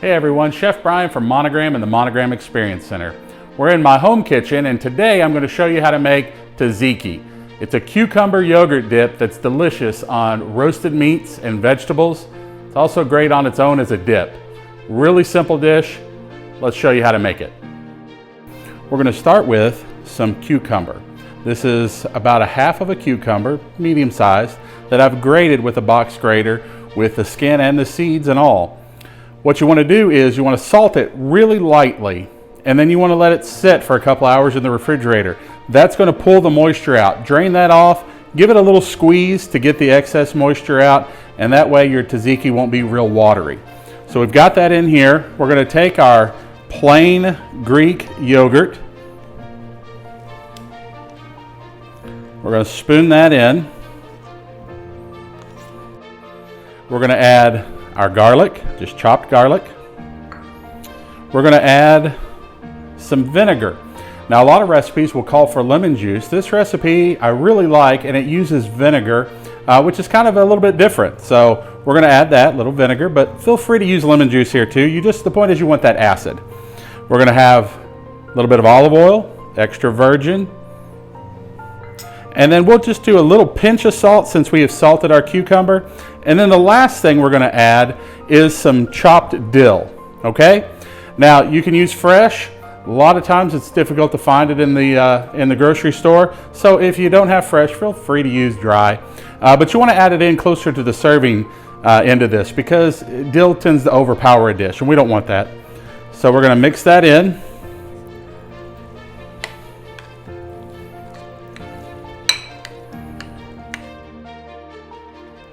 Hey everyone, Chef Brian from Monogram and the Monogram Experience Center. We're in my home kitchen and today I'm going to show you how to make tzatziki. It's a cucumber yogurt dip that's delicious on roasted meats and vegetables. It's also great on its own as a dip. Really simple dish. Let's show you how to make it. We're going to start with some cucumber. This is about a half of a cucumber, medium sized, that I've grated with a box grater with the skin and the seeds and all. What you want to do is you want to salt it really lightly, and then you want to let it sit for a couple hours in the refrigerator. That's going to pull the moisture out. Drain that off, give it a little squeeze to get the excess moisture out, and that way your tzatziki won't be real watery. So we've got that in here. We're going to take our plain Greek yogurt. We're going to spoon that in. We're going to add our garlic, just chopped garlic. We're going to add some vinegar. Now a lot of recipes will call for lemon juice. This recipe I really like, and it uses vinegar, which is kind of a little bit different. So we're going to add that little vinegar, but feel free to use lemon juice here too. The point is you want that acid. We're going to have a little bit of olive oil, extra virgin, and then we'll just do a little pinch of salt since we have salted our cucumber. And then the last thing we're going to add is some chopped dill. Okay? Now you can use fresh. A lot of times it's difficult to find it in the grocery store. So if you don't have fresh, feel free to use dry. But you want to add it in closer to the serving end of this because dill tends to overpower a dish, and we don't want that. So we're going to mix that in.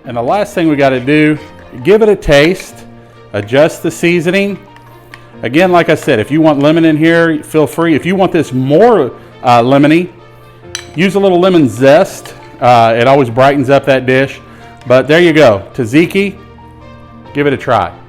And the last thing we got to do, give it a taste, adjust the seasoning. Again, like I said, if you want lemon in here, feel free. If you want this more lemony, use a little lemon zest. It always brightens up that dish. But there you go, tzatziki, give it a try.